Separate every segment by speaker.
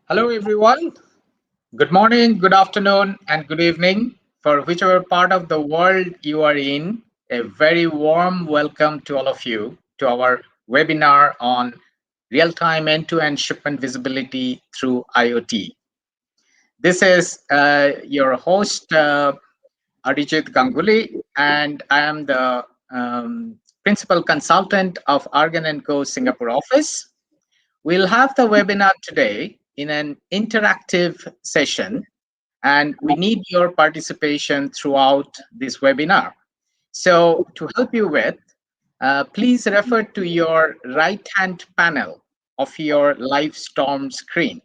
Speaker 1: Hello, everyone. Good morning, good afternoon, and good evening. For whichever part of the world you are in, a very warm welcome to all of you to our webinar on real time end to end shipment visibility through IoT. This is your host, Arijit Ganguli, and I am the principal consultant of Argon Co Singapore office. We'll have the webinar today in an interactive session, and we need your participation throughout this webinar. So to help you with, please refer to your right-hand panel of your live storm screen.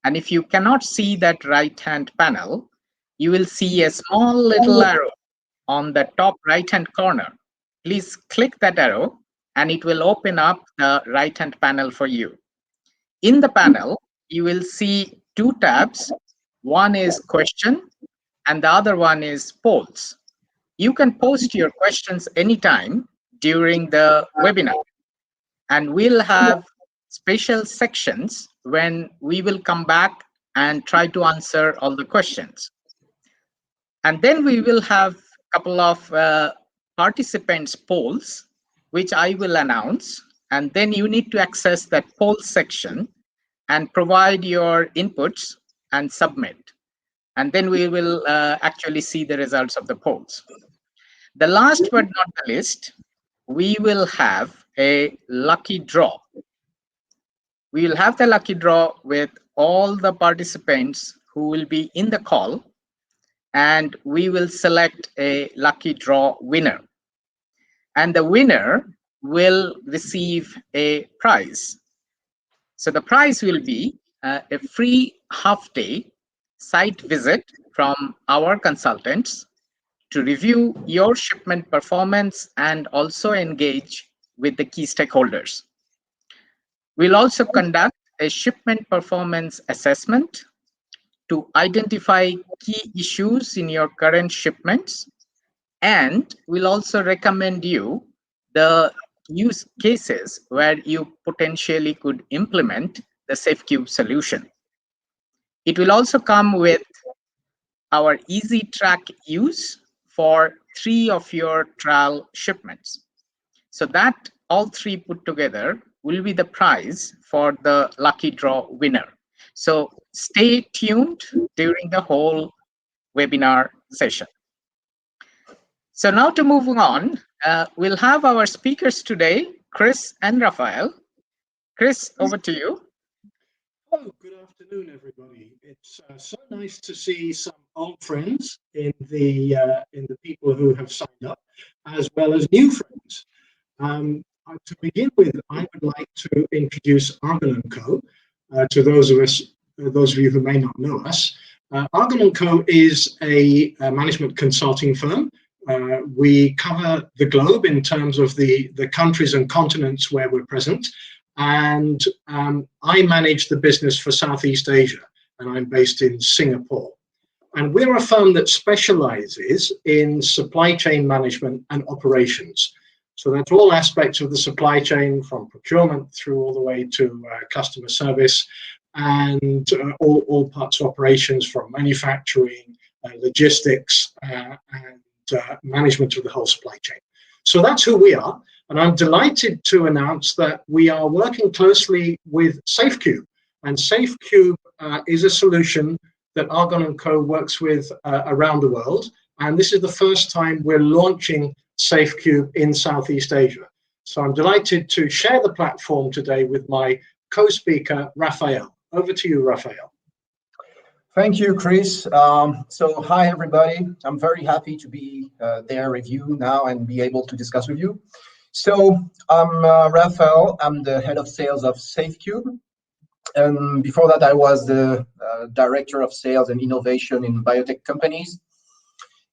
Speaker 1: And if you cannot see that right-hand panel, you will see a small little arrow on the top right-hand corner. Please click that arrow and it will open up the right-hand panel for you. In the panel, you will see two tabs. One is question and the other one is polls. You can post your questions anytime during the webinar, and we'll have special sections when we will come back and try to answer all the questions. And then we will have a couple of participants polls, which I will announce. And then you need to access that poll section and provide your inputs and submit. And then we will actually see the results of the polls. The last but not the least, we will have a lucky draw. We will have the lucky draw with all the participants who will be in the call, and we will select a lucky draw winner. And the winner will receive a prize. So the prize will be a free half-day site visit from our consultants to review your shipment performance and also engage with the key stakeholders. We'll also conduct a shipment performance assessment to identify key issues in your current shipments, and we'll also recommend you the use cases where you potentially could implement the Safecube solution. It will also come with our easy track use for 3 of your trial shipments. So that all 3 put together will be the prize for the lucky draw winner. So stay tuned during the whole webinar session. So now to moving on, we'll have our speakers today, Chris and Raphaël. Chris, over to you.
Speaker 2: Hello, good afternoon, everybody. It's so nice to see some old friends in the people who have signed up, as well as new friends. To begin with, I would like to introduce Argon Co. To those of you who may not know us. Argon Co. is a management consulting firm. We cover the globe in terms of the countries and continents where we're present. And I manage the business for Southeast Asia, and I'm based in Singapore. And we're a firm that specializes in supply chain management and operations. So that's all aspects of the supply chain, from procurement through all the way to customer service, and all parts of operations, from manufacturing, logistics, and management of the whole supply chain. So that's who we are. And I'm delighted to announce that we are working closely with Safecube. And Safecube is a solution that Argon Co. works with around the world. And this is the first time we're launching Safecube in Southeast Asia. So I'm delighted to share the platform today with my co-speaker, Raphaël. Over to you, Raphaël.
Speaker 3: Thank you, Chris. So hi, everybody. I'm very happy to be there with you now and be able to discuss with you. So I'm Raphaël. I'm the head of sales of Safecube. And before that, I was the director of sales and innovation in biotech companies.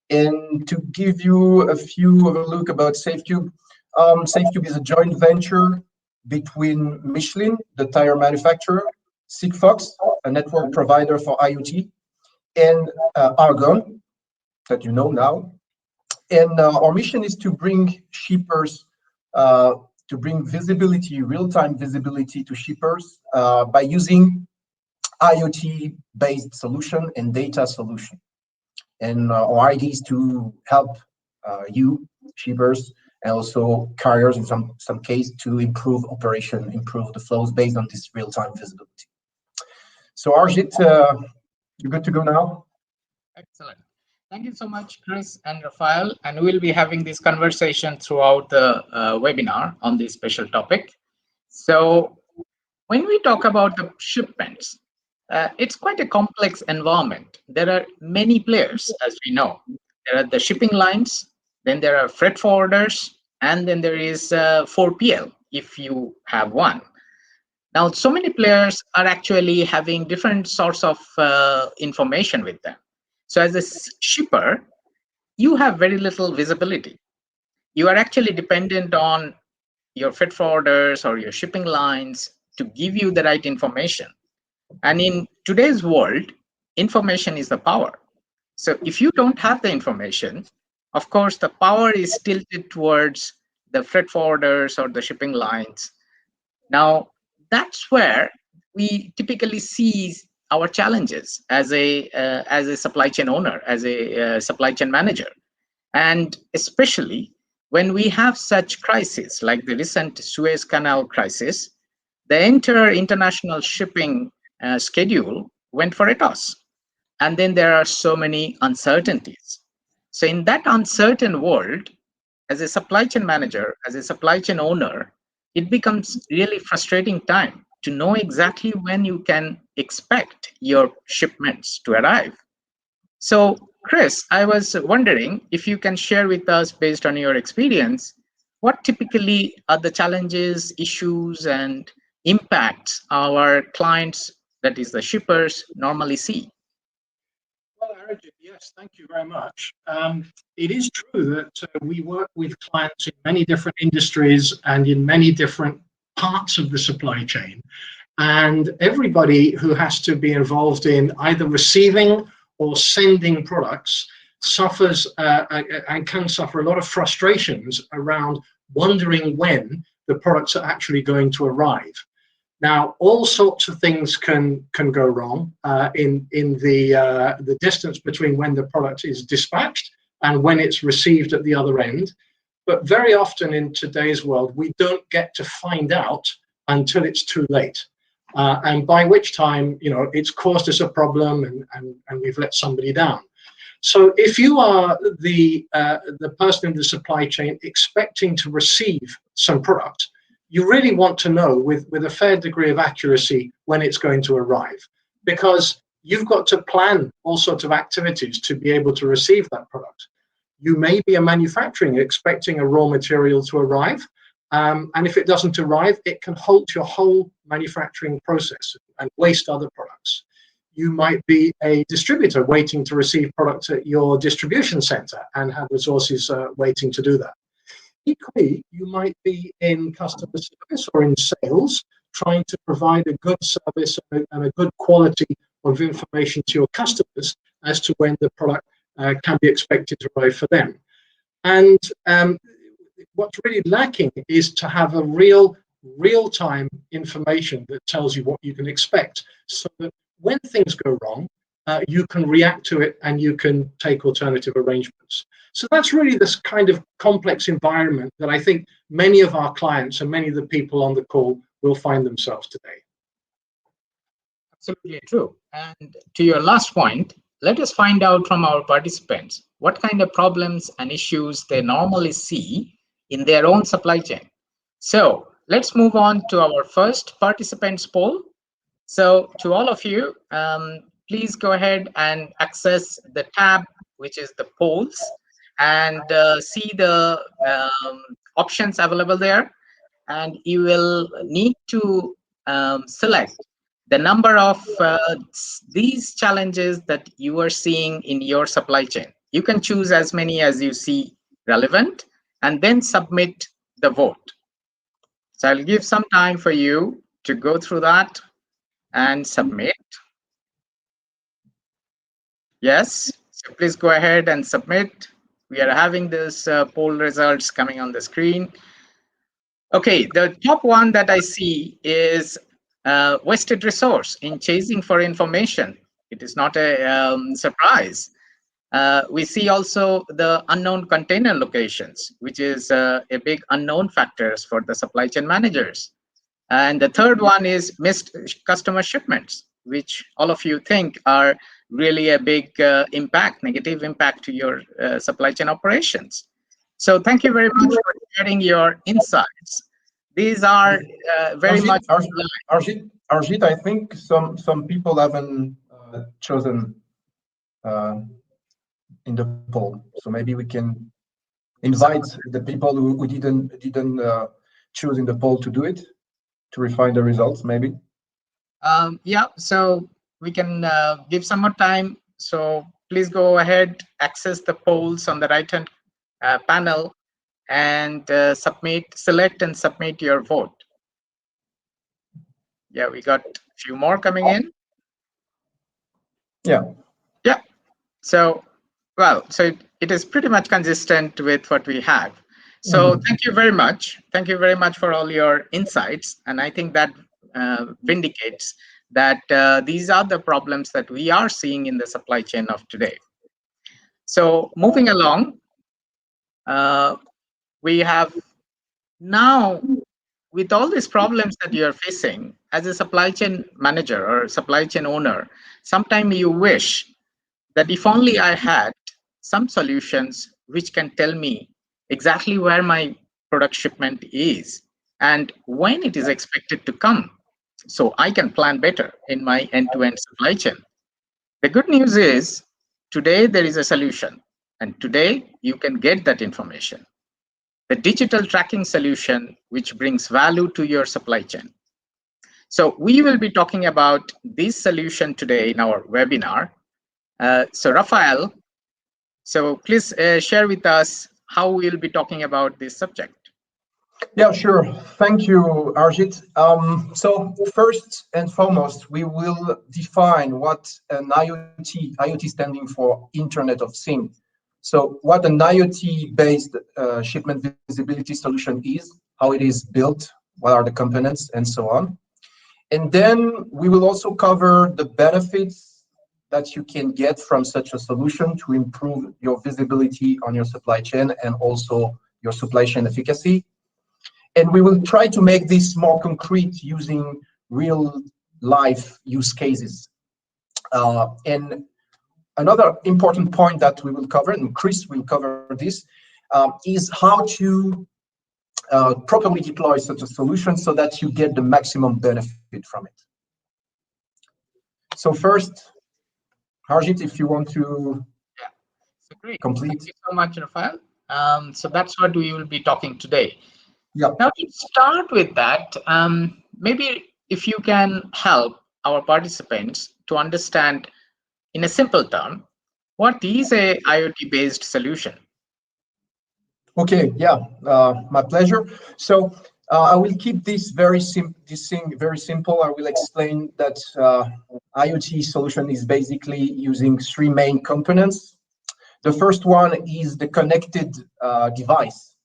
Speaker 3: And to give you a few of a look about Safecube, Safecube is a joint venture between Michelin, the tire manufacturer, Sigfox, a network provider for IoT, and Argon, that you know now. And our mission is to bring shippers, to bring visibility, real-time visibility to shippers by using IoT-based solution and data solution. And our idea is to help you, shippers, and also carriers in some case to improve operation, improve the flows based on this real-time visibility. So Arijit, you're good to go now?
Speaker 1: Excellent. Thank you so much, Chris and Raphaël. And we'll be having this conversation throughout the webinar on this special topic. So when we talk about the shipments, it's quite a complex environment. There are many players, as we know. There are the shipping lines, then there are freight forwarders, and then there is 4PL, if you have one. Now, so many players are actually having different sorts of information with them. So as a shipper, you have very little visibility. You are actually dependent on your freight forwarders or your shipping lines to give you the right information. And in today's world, information is the power. So if you don't have the information, of course, the power is tilted towards the freight forwarders or the shipping lines. Now, that's where we typically see our challenges as a supply chain owner, as a supply chain manager. And especially when we have such crises like the recent Suez Canal crisis, the entire international shipping schedule went for a toss. And then there are so many uncertainties. So in that uncertain world, as a supply chain manager, as a supply chain owner, it becomes really frustrating time to know exactly when you can expect your shipments to arrive. So, Chris, I was wondering if you can share with us, based on your experience, what typically are the challenges, issues, and impacts our clients, that is the shippers, normally see?
Speaker 2: Well, Arijit, yes, thank you very much. It is true that we work with clients in many different industries and in many different parts of the supply chain. And everybody who has to be involved in either receiving or sending products suffers and can suffer a lot of frustrations around wondering when the products are actually going to arrive. Now, all sorts of things can go wrong in the distance between when the product is dispatched and when it's received at the other end. But very often in today's world, we don't get to find out until it's too late. And by which time, it's caused us a problem and we've let somebody down. So if you are the person in the supply chain expecting to receive some product, you really want to know with a fair degree of accuracy when it's going to arrive, because you've got to plan all sorts of activities to be able to receive that product. You may be a manufacturing expecting a raw material to arrive, and if it doesn't arrive, it can halt your whole manufacturing process and waste other products. You might be a distributor waiting to receive products at your distribution center and have resources waiting to do that. Equally, you might be in customer service or in sales, trying to provide a good service and a good quality of information to your customers as to when the product can be expected to arrive for them. And what's really lacking is to have a real-time information that tells you what you can expect, so that when things go wrong, you can react to it and you can take alternative arrangements. So that's really this kind of complex environment that I think many of our clients and many of the people on the call will find themselves today.
Speaker 1: Absolutely true. And to your last point, let us find out from our participants what kind of problems and issues they normally see in their own supply chain. So let's move on to our first participants poll. So to all of you, please go ahead and access the tab, which is the polls, and see the options available there. And you will need to select the number of these challenges that you are seeing in your supply chain. You can choose as many as you see relevant and then submit the vote. So I'll give some time for you to go through that and submit. Yes, so please go ahead and submit. We are having this poll results coming on the screen. Okay, the top one that I see is wasted resource in chasing for information. It is not a surprise. We see also the unknown container locations, which is a big unknown factors for the supply chain managers. And the third one is missed customer shipments, which all of you think are really a big impact, negative impact to your supply chain operations. So thank you very much for sharing your insights. These are very
Speaker 3: Arjit,
Speaker 1: much
Speaker 3: Arjit, I think some people haven't chosen in the poll, so maybe we can invite the people who didn't choose in the poll to do it, to refine the results, maybe.
Speaker 1: Yeah, so we can give some more time. So please go ahead, access the polls on the right-hand panel, and select and submit your vote. Yeah, we got a few more coming in.
Speaker 3: Yeah.
Speaker 1: Yeah. So, well, so it is pretty much consistent with what we have. So thank you very much. Thank you very much for all your insights. And I think that vindicates that these are the problems that we are seeing in the supply chain of today. So moving along, we have now, with all these problems that you're facing as a supply chain manager or supply chain owner, sometimes you wish that if only I had some solutions which can tell me exactly where my product shipment is and when it is expected to come, so I can plan better in my end-to-end supply chain. The good news is today there is a solution, and today you can get that information. The digital tracking solution which brings value to your supply chain. So we will be talking about this solution today in our webinar. So Raphaël, so please share with us how we'll be talking about this subject.
Speaker 3: Yeah, sure. Thank you, Arjit. So first and foremost, we will define what an IoT standing for Internet of Things. So what an IoT-based shipment visibility solution is, how it is built, what are the components, and so on. And then we will also cover the benefits that you can get from such a solution to improve your visibility on your supply chain and also your supply chain efficacy. And we will try to make this more concrete using real life use cases. And another important point that we will cover, and Chris will cover this, is how to properly deploy such a solution so that you get the maximum benefit from it. So first, Arijit, if you want to
Speaker 1: So great.
Speaker 3: complete.
Speaker 1: Thank you so much, Raphaël. So that's what we will be talking today.
Speaker 3: Yeah.
Speaker 1: Now to start with that, maybe if you can help our participants to understand in a simple term, what is a IoT-based solution?
Speaker 3: Okay, yeah, my pleasure. So I will keep this thing very simple. I will explain that IoT solution is basically using three main components. The first one is the connected device.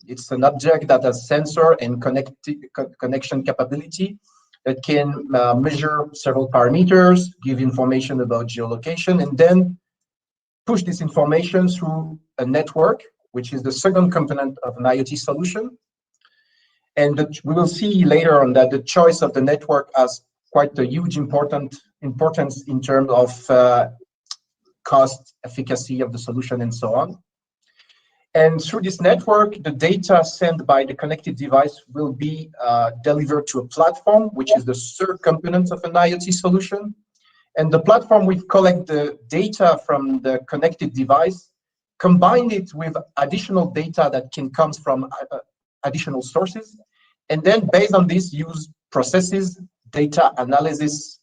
Speaker 3: It's an object that has sensor and connection capability that can measure several parameters, give information about geolocation, and then push this information through a network, which is the second component of an IoT solution. And we will see later on that the choice of the network has quite a huge importance in terms of cost, efficacy of the solution, and so on. And through this network, the data sent by the connected device will be delivered to a platform, which is the third component of an IoT solution. And the platform will collect the data from the connected device, combine it with additional data that can come from additional sources, and then based on this, use processes, data analysis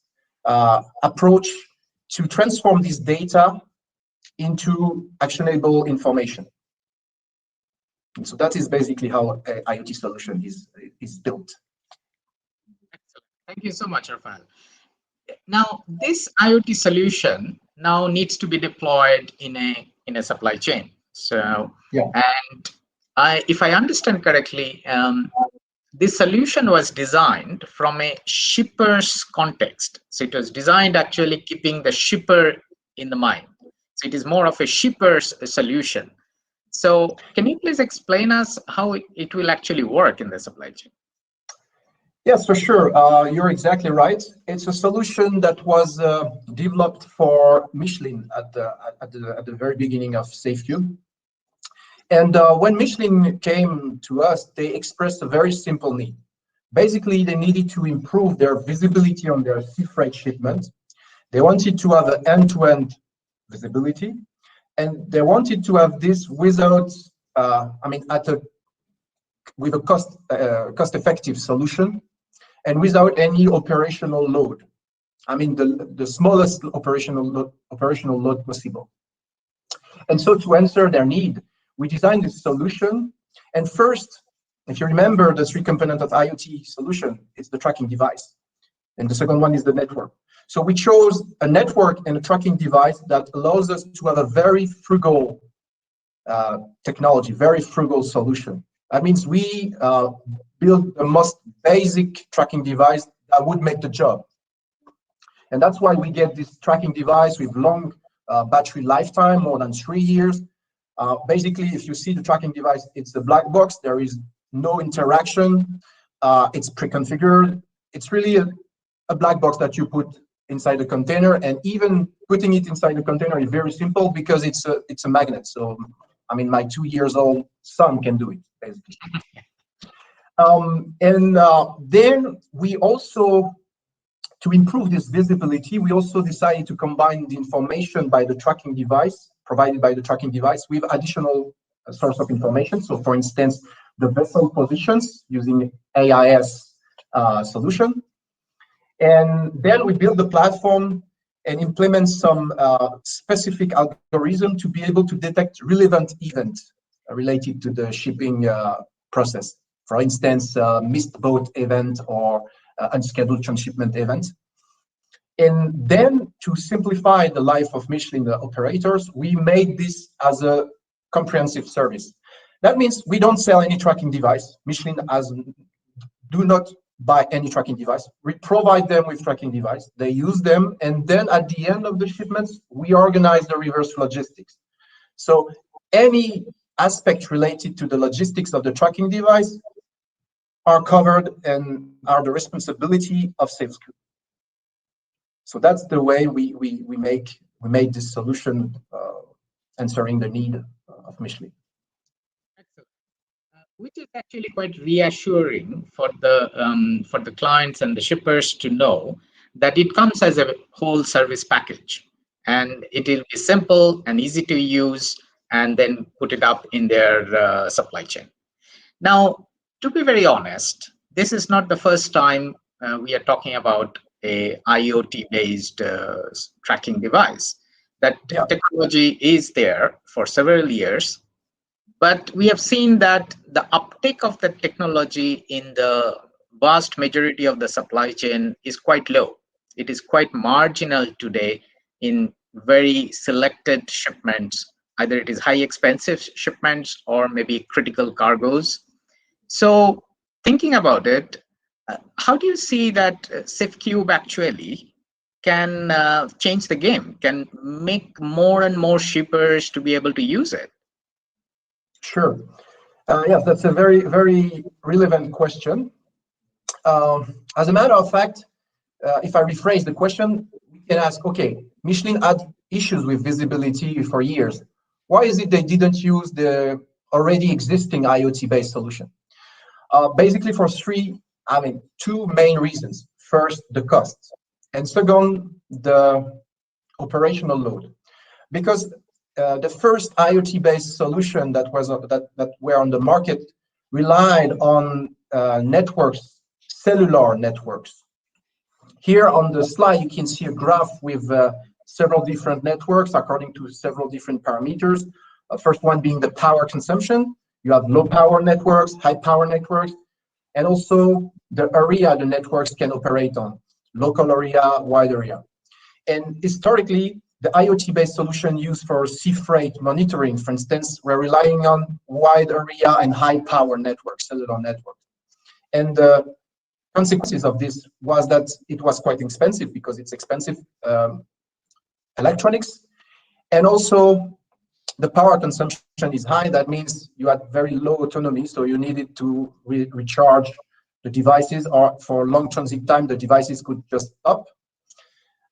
Speaker 3: approach to transform this data into actionable information. And so that is basically how an IoT solution is built.
Speaker 1: Excellent. Thank you so much, Raphaël. Now, this IoT solution now needs to be deployed in a supply chain. So,
Speaker 3: yeah.
Speaker 1: And if I understand correctly, this solution was designed from a shipper's context. So it was designed actually keeping the shipper in the mind. So it is more of a shipper's solution. So can you please explain us how it will actually work in the supply chain?
Speaker 3: Yes, for sure. You're exactly right. It's a solution that was developed for Michelin at the very beginning of Safecube. And when Michelin came to us, they expressed a very simple need. Basically, they needed to improve their visibility on their sea freight shipment. They wanted to have an end-to-end visibility, and they wanted to have this without, with a cost-effective solution, and without any operational load. I mean, the smallest operational load possible. And so, to answer their need, we designed this solution. And first, if you remember the three components of IoT solution, it's the tracking device. And the second one is the network. So we chose a network and a tracking device that allows us to have a very frugal technology, very frugal solution. That means we build the most basic tracking device that would make the job. And that's why we get this tracking device with long battery lifetime, more than 3 years. Basically, if you see the tracking device, it's a black box. There is no interaction. It's pre-configured. It's really a black box that you put inside the container, and even putting it inside the container is very simple because it's a magnet. So, I mean, my 2-year-old son can do it, basically. Then we also, to improve this visibility, we also decided to combine the information by the tracking device, provided by the tracking device, with additional source of information. So, for instance, the vessel positions using AIS solution. And then we build the platform and implement some specific algorithm to be able to detect relevant events related to the shipping process. For instance, missed boat event or unscheduled transshipment event. And then to simplify the life of Michelin operators, we made this as a comprehensive service. That means we don't sell any tracking device. Michelin do not buy any tracking device. We provide them with tracking device. They use them, and then at the end of the shipments, we organize the reverse logistics. So any aspect related to the logistics of the tracking device are covered and are the responsibility of Safecube. So that's the way we made this solution answering the need of Michelin.
Speaker 1: Excellent. Which is actually quite reassuring for the clients and the shippers to know that it comes as a whole service package, and it will be simple and easy to use, and then put it up in their supply chain. Now, to be very honest, this is not the first time we are talking about a IoT-based tracking device. That technology is there for several years, but we have seen that the uptake of the technology in the vast majority of the supply chain is quite low. It is quite marginal today in very selected shipments. Either it is high expensive shipments or maybe critical cargoes. So thinking about it, how do you see that Safecube actually can change the game, can make more and more shippers to be able to use it?
Speaker 3: Sure. Yes, that's a very, very relevant question. As a matter of fact, if I rephrase the question, we can ask, okay, Michelin had issues with visibility for years. Why is it they didn't use the already existing IoT-based solution? Basically for two main reasons. First, the cost, and second, the operational load. Because the first IoT-based solution that were on the market relied on networks, cellular networks. Here on the slide, you can see a graph with several different networks according to several different parameters. First one being the power consumption. You have low power networks, high power networks, and also the area the networks can operate on, local area, wide area. And historically, the IoT-based solution used for sea freight monitoring, for instance, were relying on wide area and high power networks, cellular networks. And the consequences of this was that it was quite expensive because it's expensive electronics, and also the power consumption is high. That means you had very low autonomy, so you needed to recharge the devices, or for long transit time, the devices could just stop.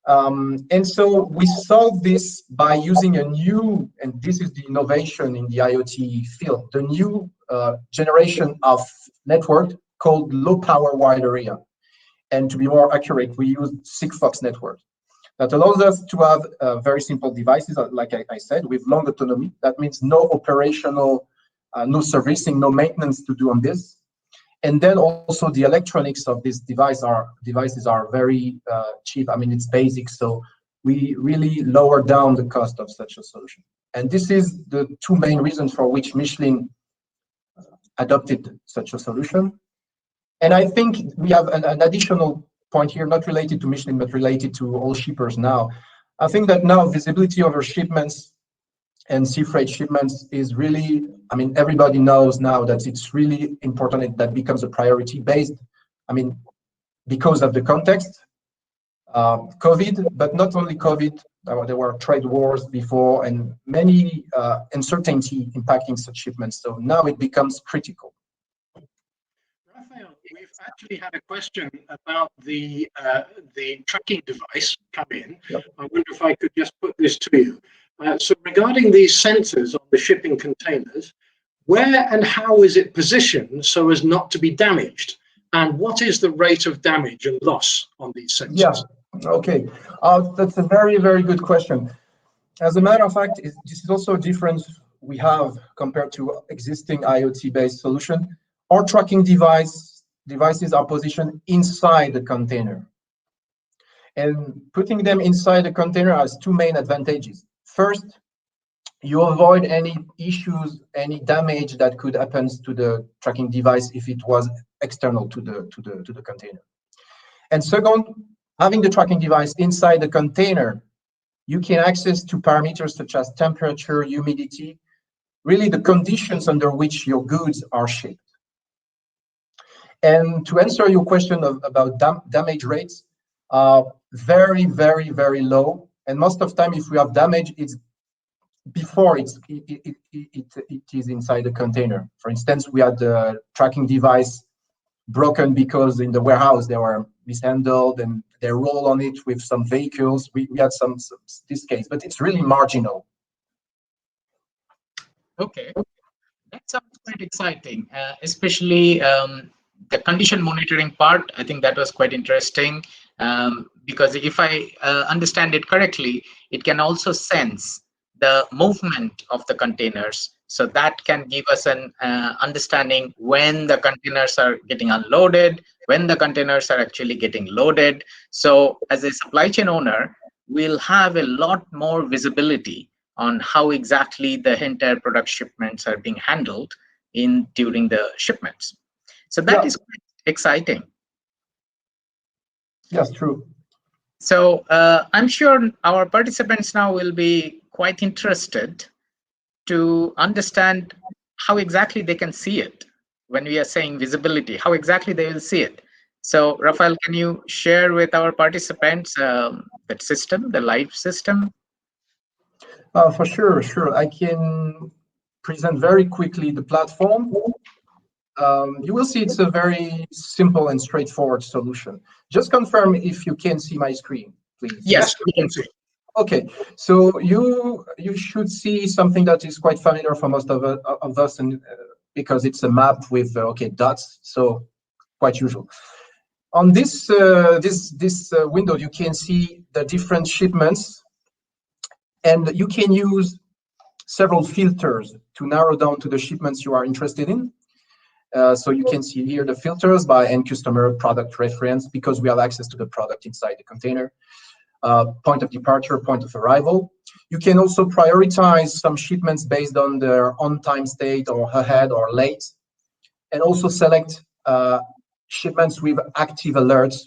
Speaker 3: And so we solved this by using a new, and this is the innovation in the IoT field, the new generation of network called low power wide area. And to be more accurate, we use Sigfox network. That allows us to have very simple devices, like I said, with long autonomy. That means no operational, no servicing, no maintenance to do on this. And then also the electronics of this devices are very cheap. I mean, it's basic, so we really lower down the cost of such a solution. And this is the two main reasons for which Michelin adopted such a solution. And I think we have an additional point here, not related to Michelin, but related to all shippers now. I think that now visibility over shipments and sea freight shipments is really, I mean, everybody knows now that it's really important. That becomes a priority based, I mean, because of the context, COVID, but not only COVID, there were trade wars before and many uncertainty impacting such shipments. So now it becomes critical.
Speaker 2: Raphaël, we've actually had a question about the tracking device come in.
Speaker 3: Yep.
Speaker 2: I wonder if I could just put this to you. So regarding these sensors on the shipping containers, where and how is it positioned so as not to be damaged? And what is the rate of damage and loss on these sensors?
Speaker 3: Yeah, okay. That's a very, very good question. As a matter of fact, this is also a difference we have compared to existing IoT-based solution. Our tracking devices are positioned inside the container. And putting them inside the container has two main advantages. First, you avoid any issues, any damage that could happen to the tracking device if it was external to the container. And second, having the tracking device inside the container, you can access to parameters such as temperature, humidity, really the conditions under which your goods are shipped. And to answer your question about damage rates, very, very, very low. And most of the time, if we have damage, it's before it is inside the container. For instance, we had the tracking device broken because in the warehouse they were mishandled and they roll on it with some vehicles. We had some this case, but it's really marginal.
Speaker 1: Okay, that sounds quite exciting, especially the condition monitoring part. I think that was quite interesting because if I understand it correctly, it can also sense the movement of the containers. So that can give us an understanding when the containers are getting unloaded, when the containers are actually getting loaded. So as a supply chain owner, we'll have a lot more visibility on how exactly the entire product shipments are being handled during the shipments. So that is quite exciting.
Speaker 3: Yes, true.
Speaker 1: So I'm sure our participants now will be quite interested to understand how exactly they can see it. When we are saying visibility, how exactly they will see it. So Raphaël, can you share with our participants that system, the live system?
Speaker 3: For sure. I can present very quickly the platform. You will see it's a very simple and straightforward solution. Just confirm if you can see my screen, please.
Speaker 1: Yes, we can see.
Speaker 3: Okay, so you should see something that is quite familiar for most of us, and because it's a map with dots, so quite usual. On this window, you can see the different shipments, and you can use several filters to narrow down to the shipments you are interested in. So you can see here the filters by end customer, product reference, because we have access to the product inside the container. Point of departure, point of arrival. You can also prioritize some shipments based on their on-time state or ahead or late, and also select shipments with active alerts.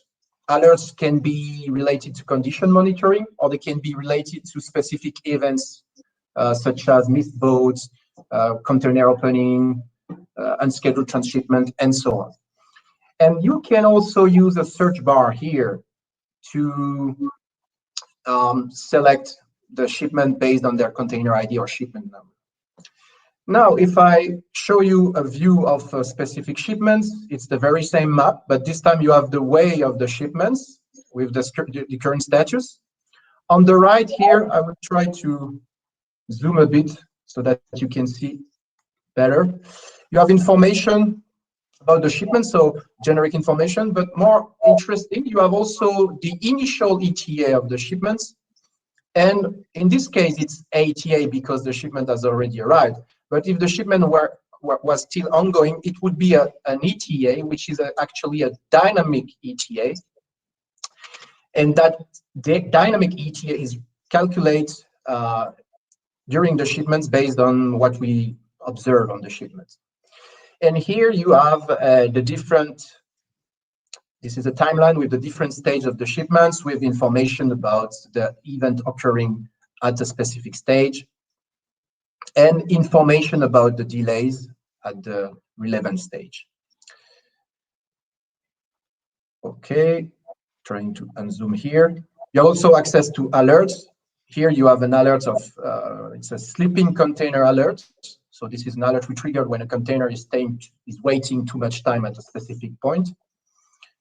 Speaker 3: Alerts can be related to condition monitoring, or they can be related to specific events such as missed boats, container opening, unscheduled transshipment, and so on. And you can also use a search bar here to select the shipment based on their container ID or shipment number. Now, if I show you a view of specific shipments, it's the very same map, but this time you have the way of the shipments with the current status. On the right here, I will try to zoom a bit so that you can see better. You have information about the shipment, so generic information, but more interesting, you have also the initial ETA of the shipments. And in this case, it's ATA because the shipment has already arrived. But if the shipment was still ongoing, it would be an ETA, which is actually a dynamic ETA. And that dynamic ETA is calculated during the shipments based on what we observe on the shipments. And here you have the different, this is a timeline with the different stages of the shipments with information about the event occurring at a specific stage and information about the delays at the relevant stage. Okay, trying to unzoom here. You also access to alerts. Here you have an alert of, it's a sleeping container alert. So this is an alert we triggered when a container is waiting too much time at a specific point.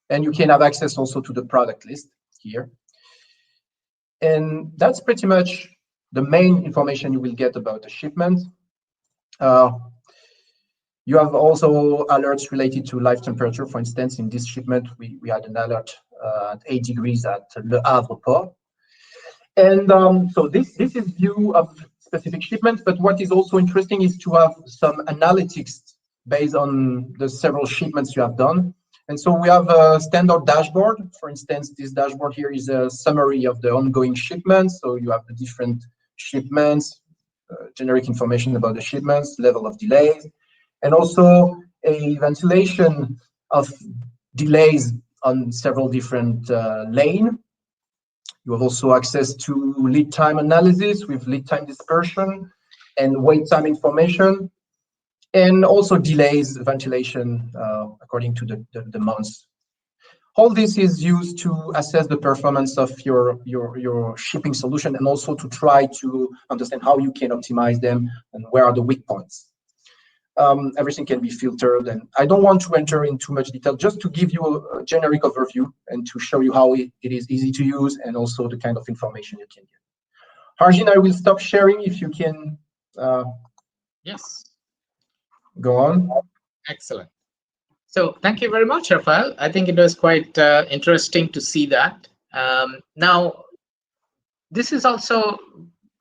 Speaker 3: And you can have access also to the product list here. And that's pretty much the main information you will get about the shipment. You have also alerts related to live temperature. For instance, in this shipment, we had an alert at 8 degrees at Le Havre port. And so this is view of specific shipments, but what is also interesting is to have some analytics based on the several shipments you have done. And so we have a standard dashboard. For instance, this dashboard here is a summary of the ongoing shipments. So you have the different shipments, generic information about the shipments, level of delays, and also a ventilation of delays on several different lanes. You have also access to lead time analysis with lead time dispersion and wait time information, and also delays ventilation according to the months. All this is used to assess the performance of your shipping solution and also to try to understand how you can optimize them and where are the weak points. Everything can be filtered, and I don't want to enter in too much detail, just to give you a generic overview and to show you how it is easy to use and also the kind of information you can get. Arijit, I will stop sharing if you can.
Speaker 1: Yes.
Speaker 3: Go on.
Speaker 1: Excellent. So thank you very much, Raphaël. I think it was quite interesting to see that. Now, this is also,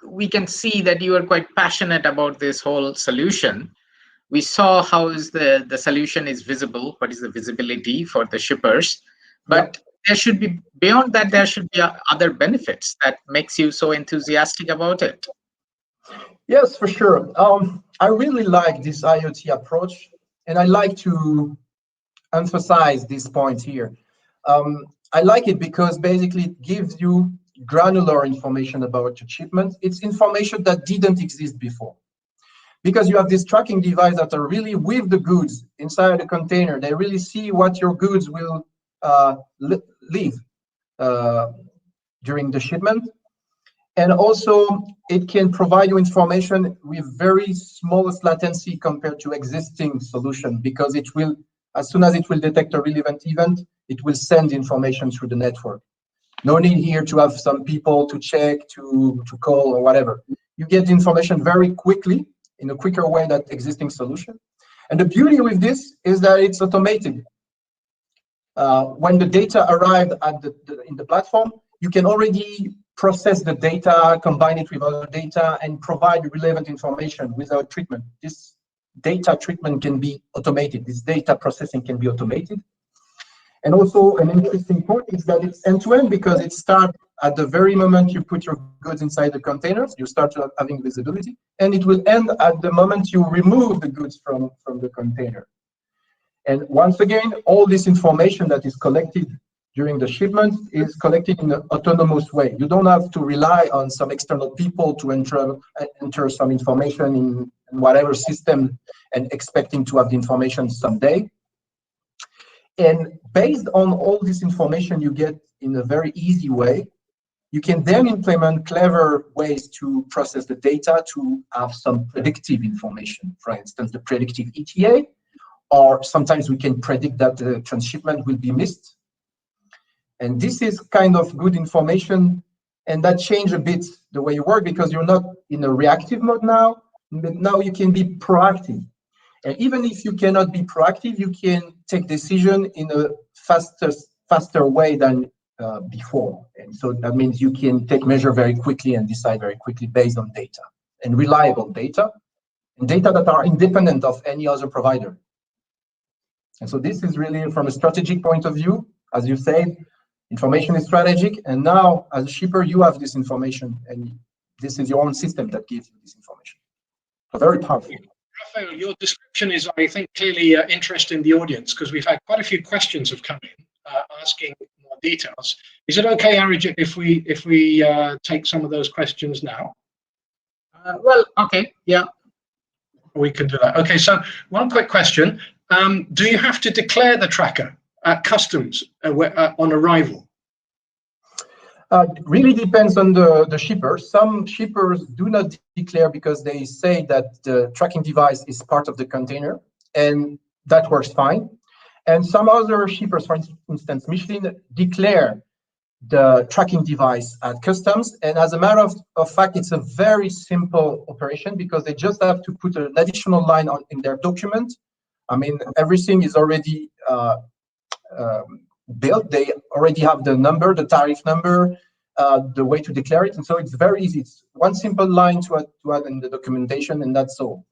Speaker 1: we can see that you are quite passionate about this whole solution. We saw how is the solution is visible, what is the visibility for the shippers, but there should be, beyond that, there should be other benefits that makes you so enthusiastic about it.
Speaker 3: Yes, for sure. I really like this IoT approach, and I like to emphasize this point here. I like it because basically it gives you granular information about your shipment. It's information that didn't exist before. Because you have this tracking device that are really with the goods inside the container. They really see what your goods will leave during the shipment. And also, it can provide you information with very smallest latency compared to existing solution, because it will, as soon as it will detect a relevant event, it will send information through the network. No need here to have some people to check, to call, or whatever. You get information very quickly, in a quicker way than existing solution. And the beauty with this is that it's automated. When the data arrived at in the platform, you can already process the data, combine it with other data, and provide relevant information without treatment. This data treatment can be automated. This data processing can be automated. And also an interesting point is that it's end-to-end, because it starts at the very moment you put your goods inside the containers, you start having visibility, and it will end at the moment you remove the goods from the container. And once again, all this information that is collected during the shipment is collected in an autonomous way. You don't have to rely on some external people to enter some information in whatever system and expecting to have the information someday. And based on all this information you get in a very easy way, you can then implement clever ways to process the data to have some predictive information. For instance, the predictive ETA, or sometimes we can predict that the transshipment will be missed. And this is kind of good information, and that changes a bit the way you work because you're not in a reactive mode now, but now you can be proactive. And even if you cannot be proactive, you can take decision in a faster way than before. And so that means you can take measure very quickly and decide very quickly based on data and reliable data and data that are independent of any other provider. And so this is really from a strategic point of view, as you said, information is strategic. And now as a shipper, you have this information and this is your own system that gives you this information. So very powerful.
Speaker 2: Raphaël, your description is, I think, clearly interesting the audience because we've had quite a few questions have come in asking more details. Is it okay, Arijit, if we take some of those questions now?
Speaker 1: Well, okay, yeah.
Speaker 2: We can do that. Okay, so one quick question. Do you have to declare the tracker at customs on arrival?
Speaker 3: Really depends on the shipper. Some shippers do not declare because they say that the tracking device is part of the container, and that works fine. And some other shippers, for instance, Michelin, declare the tracking device at customs. And as a matter of fact, it's a very simple operation because they just have to put an additional line in their document. I mean, everything is already built. They already have the number, the tariff number, the way to declare it. And so it's very easy. It's one simple line to add in the documentation, and that's all.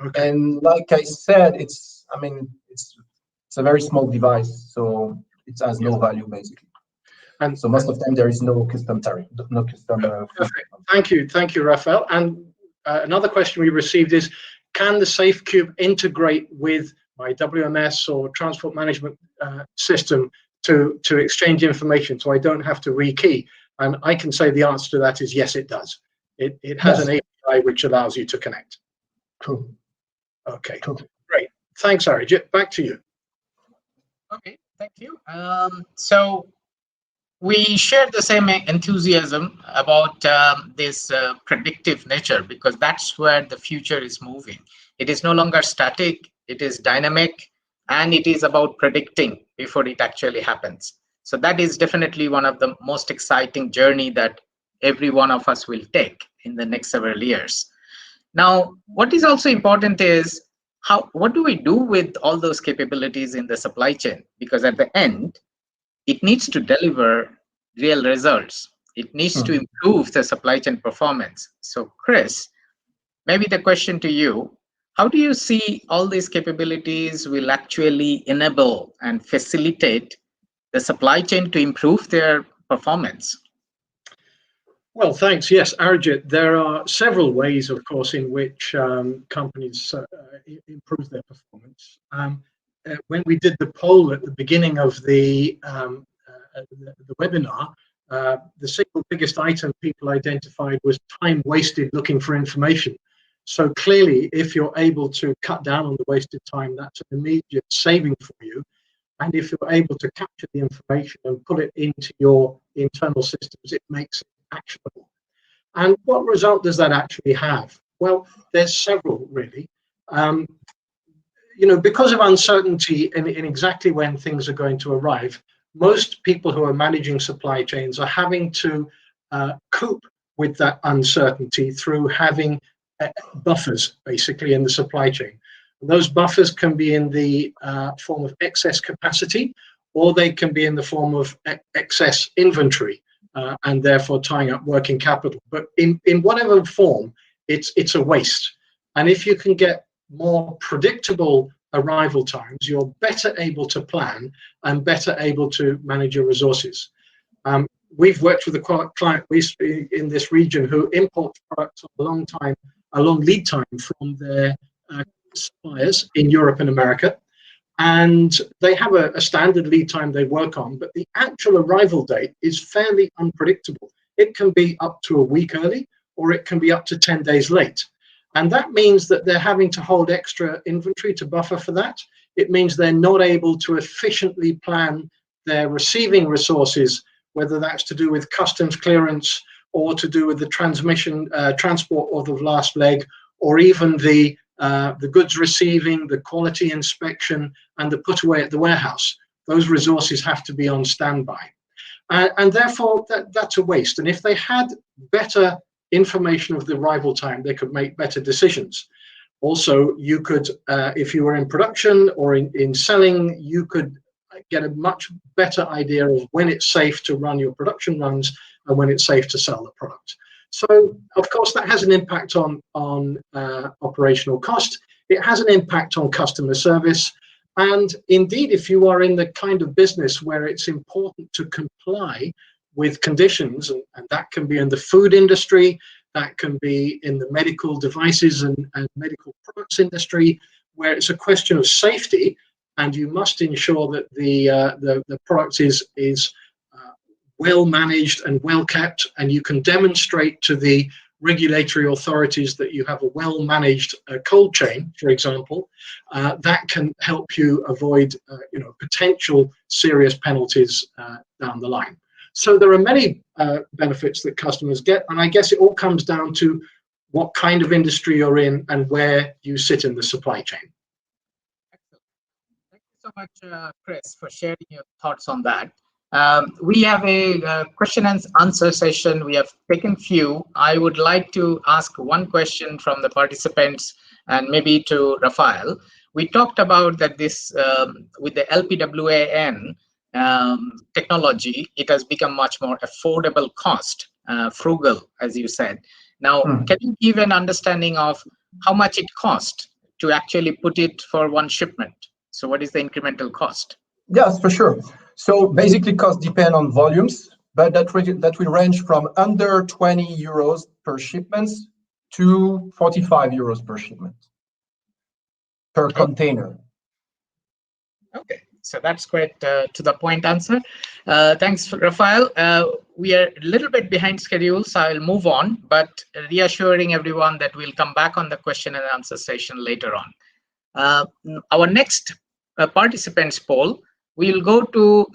Speaker 3: Okay. And like I said, it's a very small device, so it has no value basically. And so most of the time there is no custom tariff, no custom.
Speaker 2: Thank you, Raphaël. And another question we received is, can the Safecube integrate with my WMS or transport management system to exchange information so I don't have to rekey? And I can say the answer to that is yes, it does. It has an API which allows you to connect.
Speaker 3: Cool.
Speaker 2: Okay, cool. Great. Thanks, Arijit. Back to you.
Speaker 1: Okay, thank you. So we share the same enthusiasm about this predictive nature because that's where the future is moving. It is no longer static, it is dynamic, and it is about predicting before it actually happens. So that is definitely one of the most exciting journey that every one of us will take in the next several years. Now, what is also important is what do we do with all those capabilities in the supply chain? Because at the end, it needs to deliver real results. It needs to improve the supply chain performance. So Chris, maybe the question to you, how do you see all these capabilities will actually enable and facilitate the supply chain to improve their performance?
Speaker 2: Well, thanks. Yes, Arijit, there are several ways, of course, in which companies improve their performance. When we did the poll at the beginning of the webinar, the single biggest item people identified was time wasted looking for information. So clearly, if you're able to cut down on the wasted time, that's an immediate saving for you. And if you're able to capture the information and put it into your internal systems, it makes it actionable. And what result does that actually have? Well, there's several really. Because of uncertainty in exactly when things are going to arrive, most people who are managing supply chains are having to cope with that uncertainty through having buffers basically in the supply chain. And those buffers can be in the form of excess capacity, or they can be in the form of excess inventory. And therefore tying up working capital. But in whatever form, it's a waste. And if you can get more predictable arrival times, you're better able to plan and better able to manage your resources. We've worked with a client in this region who imports products on a long lead time from their suppliers in Europe and America. And they have a standard lead time they work on, but the actual arrival date is fairly unpredictable. It can be up to a week early, or it can be up to 10 days late. And that means that they're having to hold extra inventory to buffer for that. it means they're not able to efficiently plan their receiving resources, whether that's to do with customs clearance or to do with the transport of the last leg, or even the goods receiving, the quality inspection, and the put away at the warehouse. Those resources have to be on standby. And therefore, that's a waste. And if they had better information of the arrival time, they could make better decisions. Also, you could, if you were in production or in selling, you could get a much better idea of when it's safe to run your production runs and when it's safe to sell the product. So, of course, that has an impact on operational cost. It has an impact on customer service. And indeed, if you are in the kind of business where it's important to comply with conditions, and that can be in the food industry, that can be in the medical devices and medical products industry, where it's a question of safety, and you must ensure that the product is well managed and well kept, and you can demonstrate to the regulatory authorities that you have a well managed cold chain, for example, that can help you avoid potential serious penalties down the line. So there are many benefits that customers get, and I guess it all comes down to what kind of industry you're in and where you sit in the supply chain.
Speaker 1: Excellent. Thank you so much, Chris, for sharing your thoughts on that. We have a question and answer session. We have taken few. I would like to ask one question from the participants and maybe to Raphaël. We talked about that this with the LPWAN technology, it has become much more affordable cost, frugal, as you said. Now, can you give an understanding of how much it costs to actually put it for one shipment? So what is the incremental cost?
Speaker 3: Yes, for sure. So basically costs depend on volumes, but that will range from under 20 euros per shipment to 45 euros per shipment per container.
Speaker 1: Okay, so that's quite to the point answer. Thanks, Raphaël. We are a little bit behind schedule, so I'll move on, but reassuring everyone that we'll come back on the question and answer session later on. Our next participants poll, we'll go to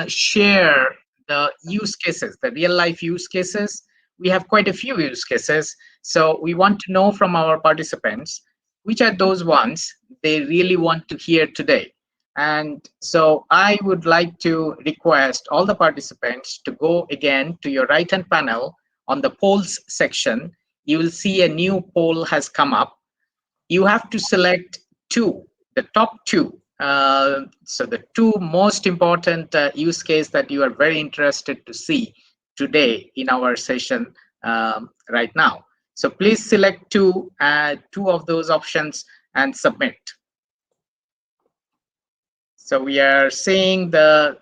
Speaker 1: share the use cases, the real life use cases. We have quite a few use cases. So we want to know from our participants, which are those ones they really want to hear today. And so I would like to request all the participants to go again to your right-hand panel on the polls section. You will see a new poll has come up. You have to select two, the top two. So the two most important use case that you are very interested to see today in our session right now. So please select two of those options and submit. So we are seeing the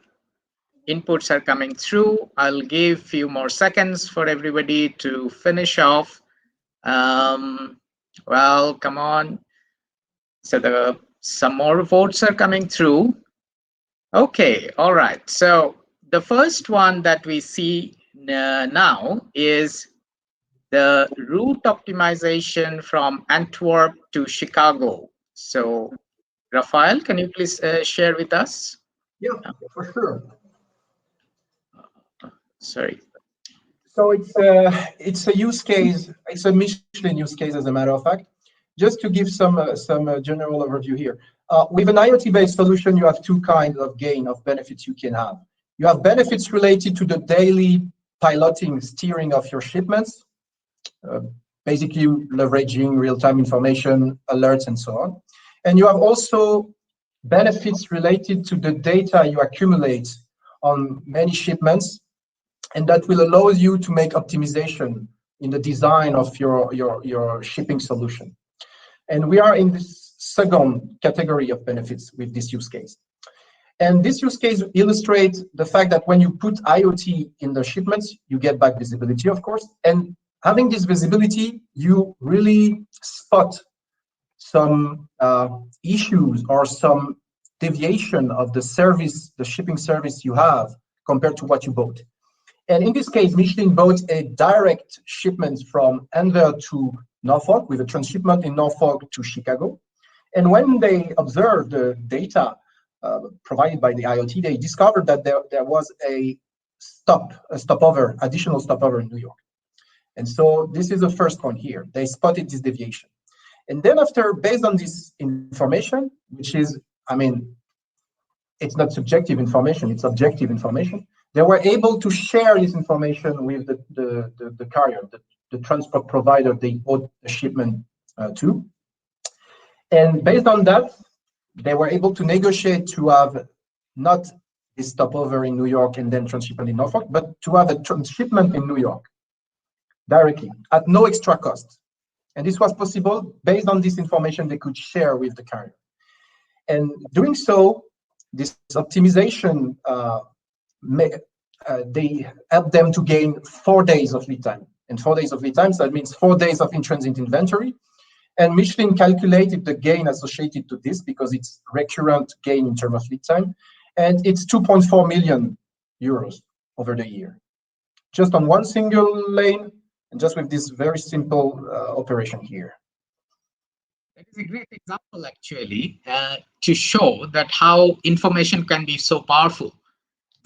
Speaker 1: inputs are coming through. I'll give a few more seconds for everybody to finish off. Well, come on. So some more votes are coming through. Okay, all right. So the first one that we see now is the route optimization from Antwerp to Chicago. So Raphaël, can you please share with us?
Speaker 3: Yeah, for sure.
Speaker 1: Sorry.
Speaker 3: So it's a use case. It's a Michelin use case, as a matter of fact. Just to give some general overview here. With an IoT-based solution, you have two kinds of gain of benefits you can have. You have benefits related to the daily piloting, steering of your shipments, basically leveraging real-time information, alerts, and so on. And you have also benefits related to the data you accumulate on many shipments, and that will allow you to make optimization in the design of your shipping solution. And we are in this second category of benefits with this use case. And this use case illustrates the fact that when you put IoT in the shipments, you get back visibility, of course. And having this visibility, you really spot some issues or some deviation of the service, the shipping service you have compared to what you bought. And in this case, Michelin bought a direct shipment from Anvers to Norfolk with a transshipment in Norfolk to Chicago. And when they observed the data provided by the IoT, they discovered that there was a stopover, additional stopover in New York. And so this is the first point here. They spotted this deviation. And then after, based on this information, which is, I mean, it's not subjective information, it's objective information, they were able to share this information with the carrier, the transport provider they owed the shipment to. And based on that, they were able to negotiate to have not this stopover in New York and then transshipment in Norfolk, but to have a transshipment in New York directly at no extra cost. And this was possible based on this information they could share with the carrier. And doing so, this optimization, they helped them to gain 4 days of lead time. And 4 days of lead time, so that means 4 days of in-transit inventory. And Michelin calculated the gain associated to this because it's recurrent gain in terms of lead time. And it's 2.4 million euros over the year, just on one single lane and just with this very simple operation here.
Speaker 1: That is a great example, actually, to show that how information can be so powerful.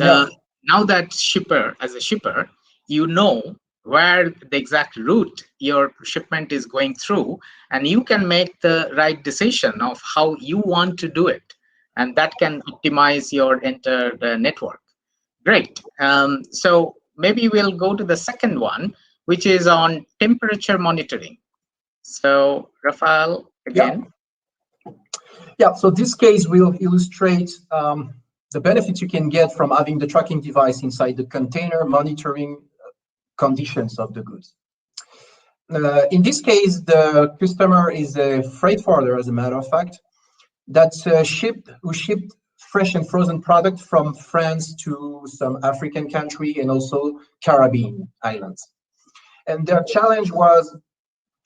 Speaker 1: Now that shipper, as a shipper, you know where the exact route your shipment is going through, and you can make the right decision of how you want to do it. And that can optimize your entire network. Great. So maybe we'll go to the second one, which is on temperature monitoring. So Raphaël, again.
Speaker 3: Yeah, so this case will illustrate the benefits you can get from having the tracking device inside the container monitoring conditions of the goods. In this case, the customer is a freight forwarder, as a matter of fact, who shipped fresh and frozen product from France to some African country and also Caribbean islands. And their challenge was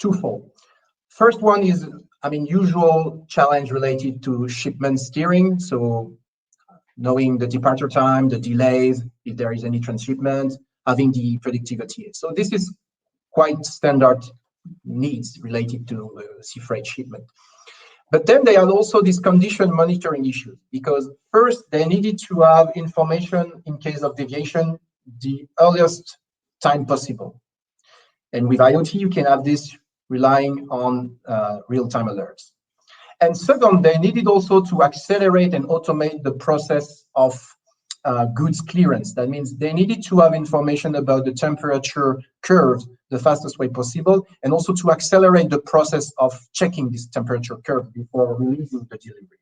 Speaker 3: twofold. First one is, usual challenge related to shipment steering. So knowing the departure time, the delays, if there is any transshipment, having the predictivity. So this is quite standard needs related to sea freight shipment. But then they had also this condition monitoring issue, because first they needed to have information in case of deviation the earliest time possible. And with IoT, you can have this relying on real-time alerts. And second, they needed also to accelerate and automate the process of goods clearance. That means they needed to have information about the temperature curve the fastest way possible, and also to accelerate the process of checking this temperature curve before releasing the delivery.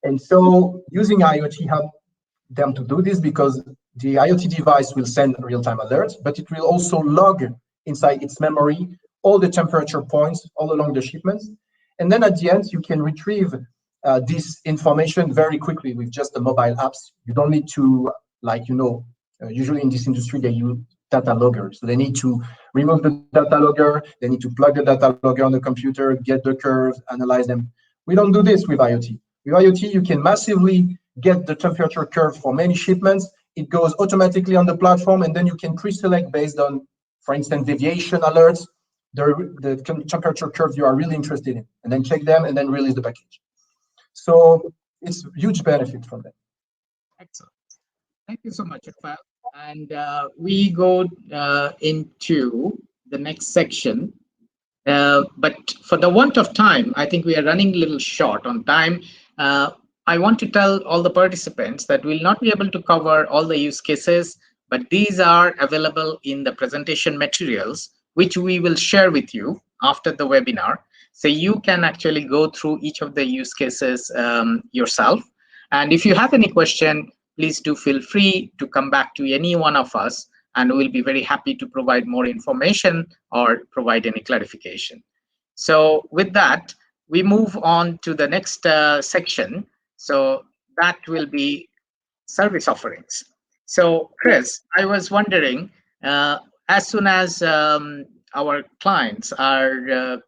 Speaker 3: And so using IoT helped them to do this, because the IoT device will send real-time alerts, but it will also log inside its memory all the temperature points all along the shipments. And then at the end, you can retrieve this information very quickly with just the mobile apps. You don't need to, usually in this industry, they use data logger. So they need to remove the data logger, they need to plug the data logger on the computer, get the curves, analyze them. We don't do this with IoT. With IoT, you can massively get the temperature curve for many shipments. It goes automatically on the platform, and then you can pre-select based on, for instance, deviation alerts, the temperature curves you are really interested in, and then check them and then release the package. So it's huge benefit from that.
Speaker 1: Excellent. Thank you so much, Raphaël. And we go into the next section. But for the want of time, I think we are running a little short on time. I want to tell all the participants that we'll not be able to cover all the use cases, but these are available in the presentation materials, which we will share with you after the webinar. So you can actually go through each of the use cases yourself. And if you have any question, please do feel free to come back to any one of us, and we'll be very happy to provide more information or provide any clarification. So with that, we move on to the next section. So that will be service offerings. So Chris, I was wondering, as soon as our clients are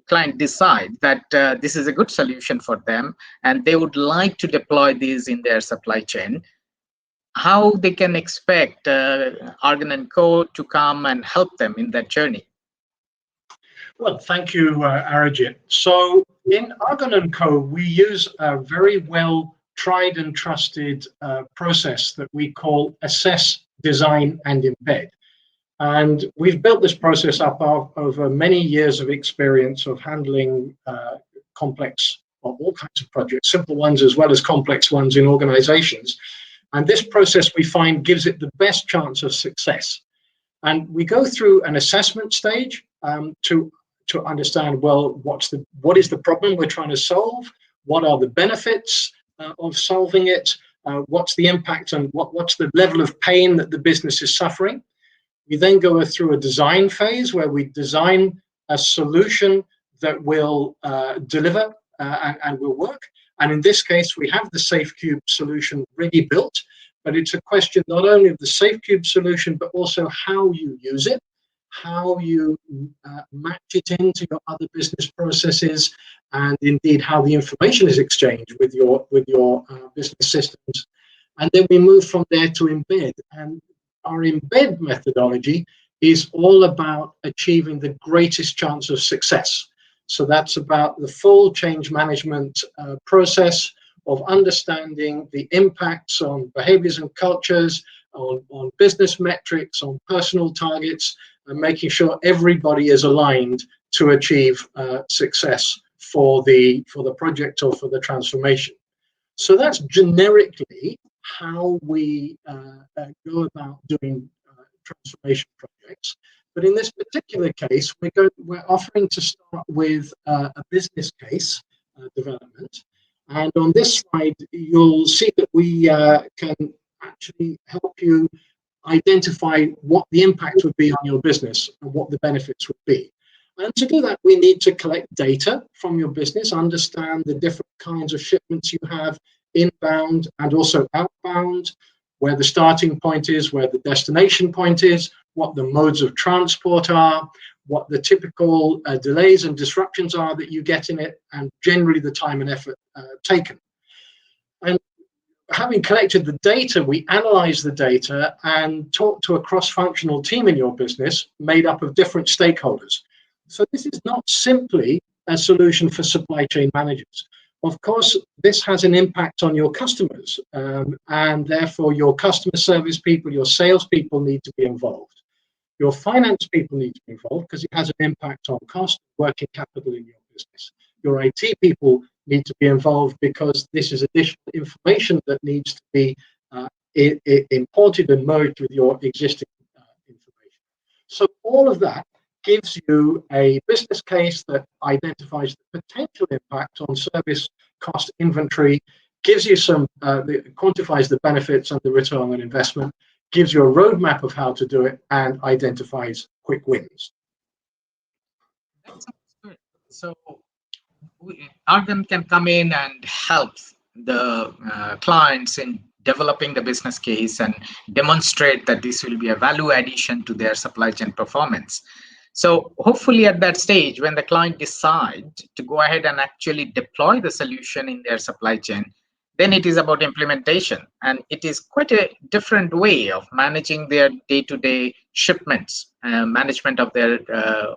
Speaker 1: client decide that this is a good solution for them and they would like to deploy these in their supply chain, how they can expect Argon Co to come and help them in that journey?
Speaker 2: Well, thank you, Arijit. So in Argon Co, we use a very well tried and trusted process that we call assess, design, and embed. And we've built this process up over many years of experience of handling complex, well, all kinds of projects, simple ones as well as complex ones in organizations. And this process we find gives it the best chance of success. And we go through an assessment stage to understand, well, what is the problem we're trying to solve? What are the benefits of solving it? What's the impact and what's the level of pain that the business is suffering? We then go through a design phase where we design a solution that will deliver and will work. And in this case, we have the Safecube solution ready built, but it's a question not only of the Safecube solution, but also how you use it, how you match it into your other business processes, and indeed how the information is exchanged with your business systems. And then we move from there to embed. And our embed methodology is all about achieving the greatest chance of success. So that's about the full change management process of understanding the impacts on behaviors and cultures, on business metrics, on personal targets, and making sure everybody is aligned to achieve success for the project or for the transformation. So that's generically how we go about doing transformation projects. But in this particular case, we're offering to start with a business case development. And on this slide, you'll see that we can actually help you identify what the impact would be on your business and what the benefits would be. And to do that, we need to collect data from your business, understand the different kinds of shipments you have, inbound and also outbound, where the starting point is, where the destination point is, what the modes of transport are, what the typical delays and disruptions are that you get in it, and generally the time and effort taken. And having collected the data, we analyze the data and talk to a cross-functional team in your business made up of different stakeholders. So this is not simply a solution for supply chain managers. Of course, this has an impact on your customers, and therefore your customer service people, your sales people need to be involved. Your finance people need to be involved because it has an impact on cost, working capital in your business. Your IT people need to be involved because this is additional information that needs to be imported and merged with your existing information. So all of that gives you a business case that identifies the potential impact on service, cost, inventory, gives you some, quantifies the benefits and the return on investment, gives you a roadmap of how to do it, and identifies quick wins.
Speaker 1: That sounds good. So Argon can come in and help the clients in developing the business case and demonstrate that this will be a value addition to their supply chain performance. So hopefully at that stage, when the client decides to go ahead and actually deploy the solution in their supply chain, then it is about implementation. And it is quite a different way of managing their day-to-day shipments, management of their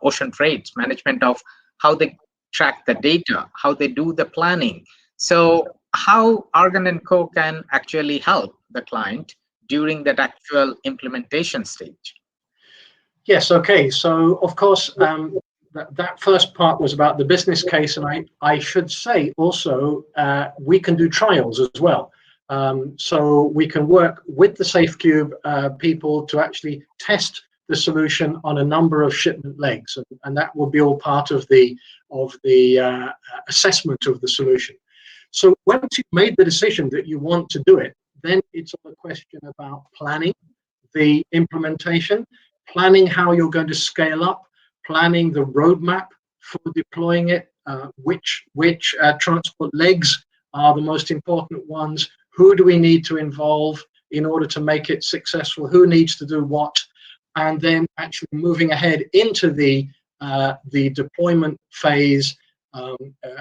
Speaker 1: ocean freights, management of how they track the data, how they do the planning. So how Argon Co can actually help the client during that actual implementation stage?
Speaker 2: Yes, okay. So, of course, that first part was about the business case, and I should say also we can do trials as well. So we can work with the Safecube people to actually test the solution on a number of shipment legs, and that will be all part of the assessment of the solution. So once you've made the decision that you want to do it, then it's a question about planning the implementation, planning how you're going to scale up, planning the roadmap for deploying it, which transport legs are the most important ones, who do we need to involve in order to make it successful, who needs to do what, and then actually moving ahead into the deployment phase,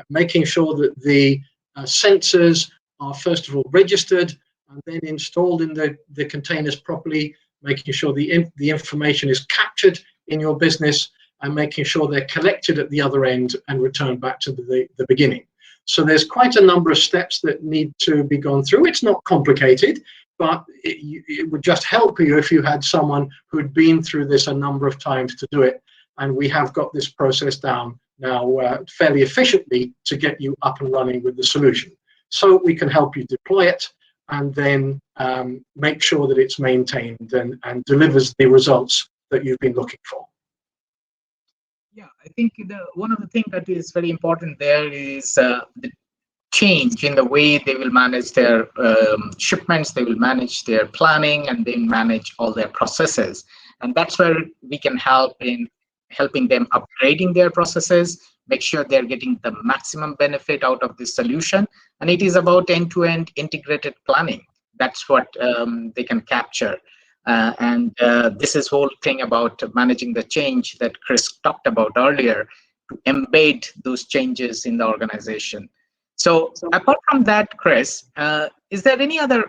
Speaker 2: making sure that the sensors are first of all registered and then installed in the containers properly, making sure the information is captured in your business, and making sure they're collected at the other end and returned back to the beginning. So there's quite a number of steps that need to be gone through. It's not complicated, but it would just help you if you had someone who'd been through this a number of times to do it. And we have got this process down now fairly efficiently to get you up and running with the solution. So we can help you deploy it and then make sure that it's maintained and delivers the results that you've been looking for.
Speaker 1: Yeah, I think one of the things that is very important there is the change in the way they will manage their shipments, they will manage their planning, and then manage all their processes. And that's where we can help in helping them upgrading their processes, make sure they're getting the maximum benefit out of this solution. And it is about end-to-end integrated planning. That's what they can capture. This is whole thing about managing the change that Chris talked about earlier, to embed those changes in the organization. So apart from that, Chris, is there any other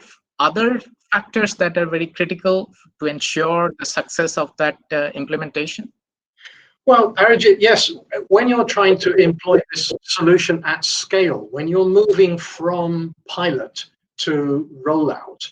Speaker 1: factors that are very critical to ensure the success of that implementation?
Speaker 2: Well, Arijit, yes, when you're trying to employ this solution at scale, when you're moving from pilot to rollout,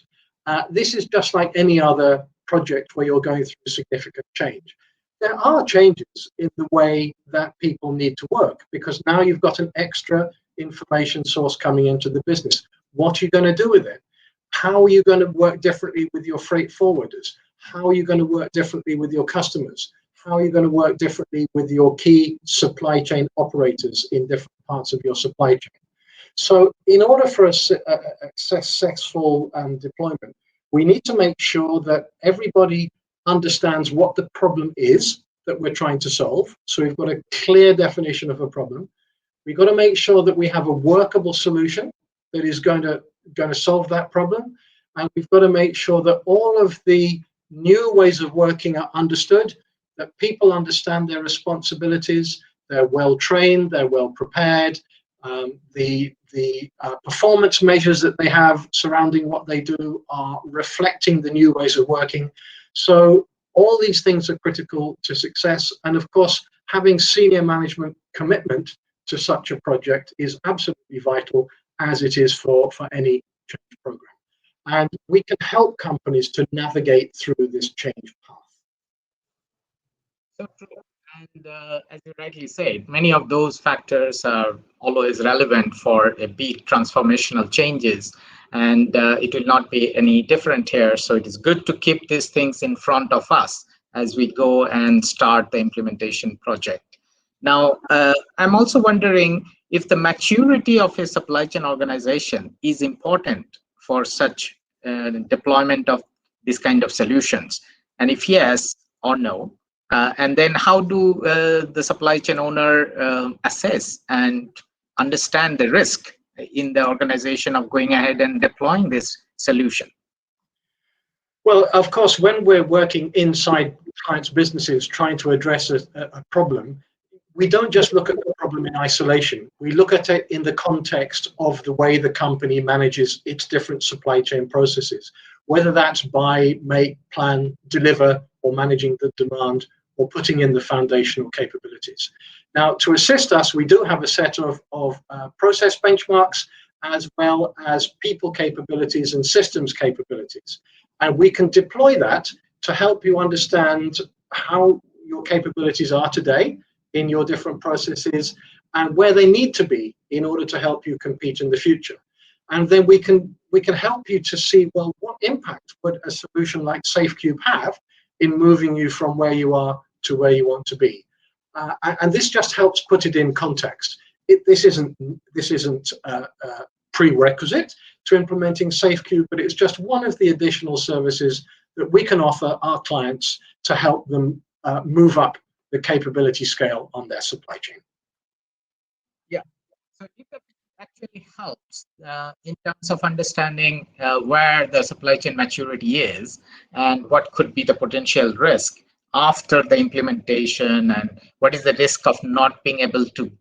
Speaker 2: this is just like any other project where you're going through significant change. There are changes in the way that people need to work, because now you've got an extra information source coming into the business. What are you going to do with it? How are you going to work differently with your freight forwarders? How are you going to work differently with your customers? How are you going to work differently with your key supply chain operators in different parts of your supply chain? So in order for a successful deployment, we need to make sure that everybody understands what the problem is that we're trying to solve. So we've got a clear definition of a problem. We've got to make sure that we have a workable solution that is going to solve that problem. And we've got to make sure that all of the new ways of working are understood, that people understand their responsibilities, they're well trained, they're well prepared, the performance measures that they have surrounding what they do are reflecting the new ways of working. So all these things are critical to success. And of course, having senior management commitment to such a project is absolutely vital, as it is for any change program. And we can help companies to navigate through this change path.
Speaker 1: So true. And as you rightly said, many of those factors are always relevant for a big transformational changes, and it will not be any different here. So it is good to keep these things in front of us as we go and start the implementation project. Now, I'm also wondering if the maturity of a supply chain organization is important for such deployment of this kind of solutions, and if yes or no. And then how do the supply chain owner assess and understand the risk in the organization of going ahead and deploying this solution?
Speaker 2: Well, of course, when we're working inside clients' businesses trying to address a problem, we don't just look at the problem in isolation. We look at it in the context of the way the company manages its different supply chain processes, whether that's buy, make, plan, deliver, or managing the demand, or putting in the foundational capabilities. Now, to assist us, we do have a set of process benchmarks, as well as people capabilities and systems capabilities. And we can deploy that to help you understand how your capabilities are today in your different processes and where they need to be in order to help you compete in the future. And then we can help you to see, well, what impact would a solution like Safecube have in moving you from where you are to where you want to be. And this just helps put it in context. This isn't a prerequisite to implementing Safecube, but it's just one of the additional services that we can offer our clients to help them move up the capability scale on their supply chain.
Speaker 1: Yeah, so it actually helps in terms of understanding where the supply chain maturity is and what could be the potential risk after the implementation, and what is the risk of not being able to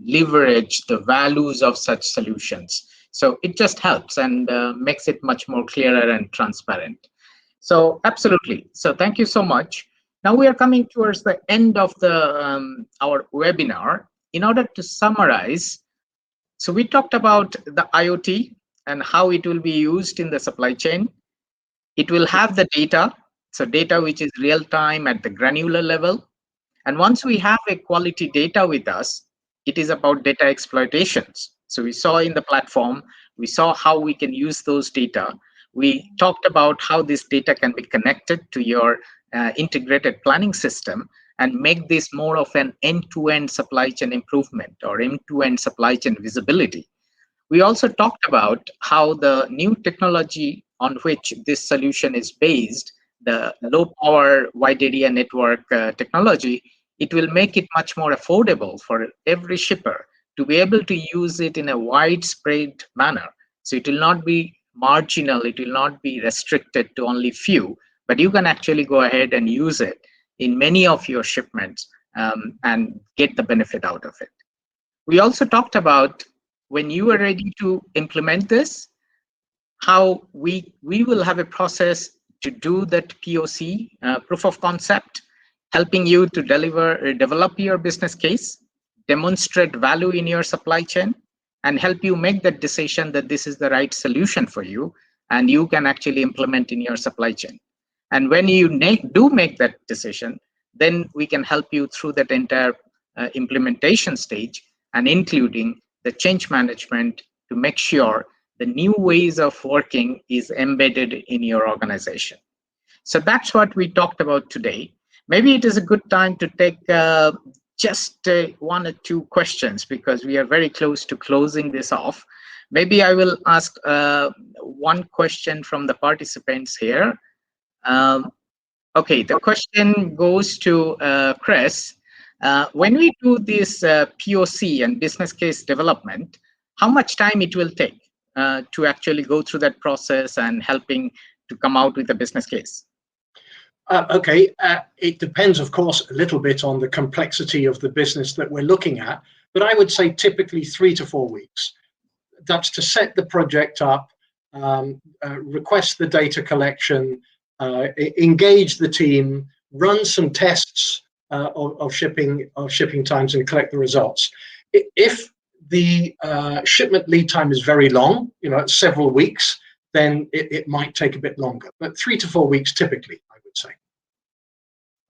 Speaker 1: leverage the values of such solutions. So it just helps and makes it much more clearer and transparent. So absolutely. So thank you so much. Now we are coming towards the end of our webinar. In order to summarize, so we talked about the IoT and how it will be used in the supply chain. It will have the data, so data which is real time at the granular level. And once we have a quality data with us, it is about data exploitations. So we saw in the platform, we saw how we can use those data. We talked about how this data can be connected to your integrated planning system and make this more of an end-to-end supply chain improvement or end-to-end supply chain visibility. We also talked about how the new technology on which this solution is based, the low power wide area network technology, it will make it much more affordable for every shipper to be able to use it in a widespread manner. So it will not be marginal, it will not be restricted to only few, but you can actually go ahead and use it in many of your shipments and get the benefit out of it. We also talked about when you are ready to implement this, how we will have a process to do that POC, proof of concept, helping you to develop your business case, demonstrate value in your supply chain, and help you make that decision that this is the right solution for you, and you can actually implement in your supply chain. And when you do make that decision, then we can help you through that entire implementation stage, and including the change management to make sure the new ways of working is embedded in your organization. So that's what we talked about today. Maybe it is a good time to take just one or two questions because we are very close to closing this off. Maybe I will ask one question from the participants here. Okay, the question goes to Chris. When we do this POC and business case development, how much time it will take to actually go through that process and helping to come out with a business case?
Speaker 2: It depends, of course, a little bit on the complexity of the business that we're looking at, but I would say typically 3 to 4 weeks. That's to set the project up, request the data collection, engage the team, run some tests of shipping times and collect the results. If the shipment lead time is very long, several weeks, then it might take a bit longer, but 3 to 4 weeks typically, I would say.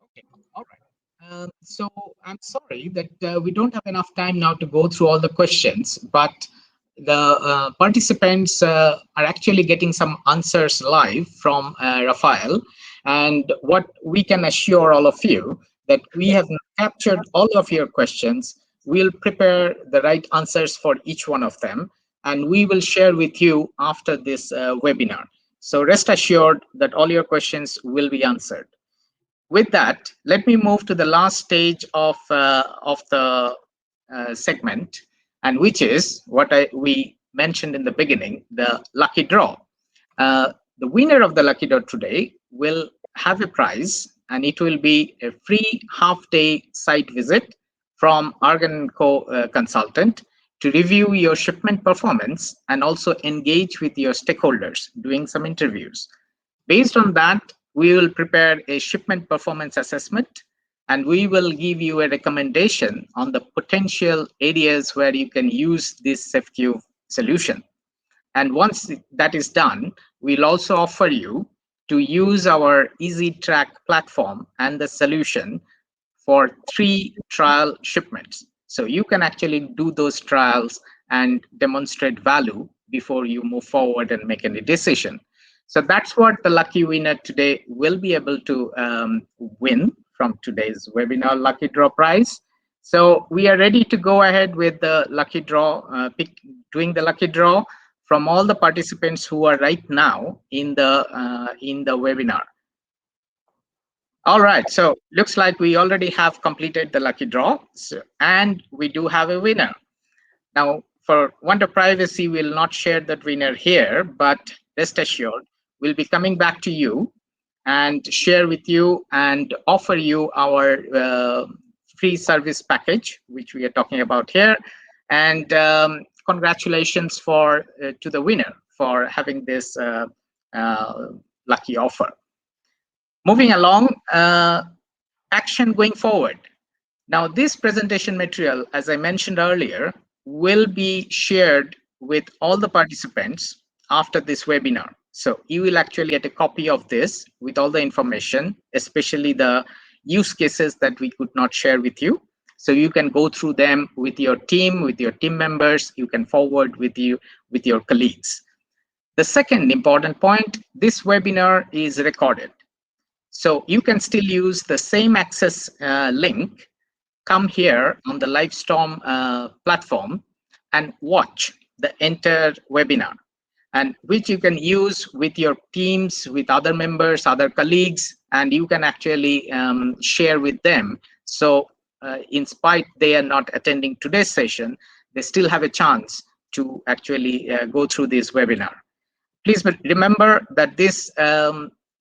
Speaker 1: Okay, all right. So I'm sorry that we don't have enough time now to go through all the questions, but the participants are actually getting some answers live from Raphaël. And what we can assure all of you that we have captured all of your questions. We'll prepare the right answers for each one of them, and we will share with you after this webinar. So rest assured that all your questions will be answered. With that, let me move to the last stage of the segment, and which is what we mentioned in the beginning, the lucky draw. The winner of the lucky draw today will have a prize, and it will be a free half-day site visit from Argon Co consultant to review your shipment performance and also engage with your stakeholders, doing some interviews. Based on that, we will prepare a shipment performance assessment, and we will give you a recommendation on the potential areas where you can use this Safecube solution. And once that is done, we'll also offer you to use our Easy Track platform and the solution for 3 trial shipments. So you can actually do those trials and demonstrate value before you move forward and make any decision. So that's what the lucky winner today will be able to win from today's webinar lucky draw prize. So we are ready to go ahead with the lucky draw, doing the lucky draw from all the participants who are right now in the webinar. All right, so looks like we already have completed the lucky draw, and we do have a winner. Now, for want of privacy, we'll not share that winner here, but rest assured, we'll be coming back to you and share with you and offer you our free service package, which we are talking about here. And congratulations to the winner for having this lucky offer. Moving along, action going forward. Now, this presentation material, as I mentioned earlier, will be shared with all the participants after this webinar. So you will actually get a copy of this with all the information, especially the use cases that we could not share with you. So you can go through them with your team members. You can forward with your colleagues. The second important point, this webinar is recorded. So you can still use the same access link, come here on the Livestorm platform and watch the entire webinar, and which you can use with your teams, with other members, other colleagues, and you can actually share with them. So in spite they are not attending today's session, they still have a chance to actually go through this webinar. Please remember that this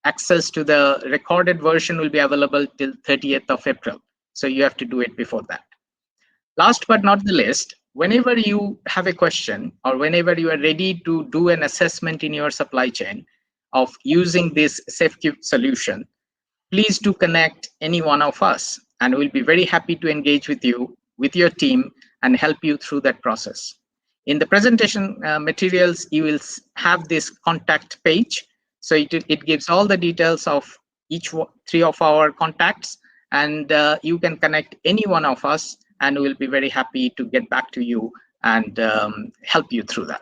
Speaker 1: access to the recorded version will be available till 30th of April. So you have to do it before that. Last but not the least, whenever you have a question or whenever you are ready to do an assessment in your supply chain of using this Safecube solution, please do connect any one of us, and we'll be very happy to engage with you, with your team, and help you through that process. In the presentation materials, you will have this contact page. So it gives all the details of each three of our contacts, and you can connect any one of us, and we'll be very happy to get back to you and help you through that.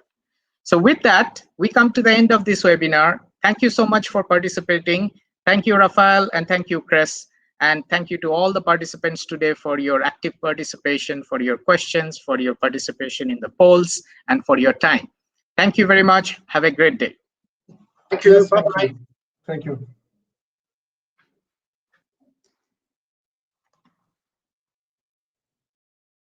Speaker 1: So with that, we come to the end of this webinar. Thank you so much for participating. Thank you, Raphaël, and thank you, Chris. And thank you to all the participants today for your active participation, for your questions, for your participation in the polls, and for your time. Thank you very much. Have a great day.
Speaker 2: Thank you.
Speaker 3: Yes,
Speaker 2: Bye-bye.
Speaker 3: thank you.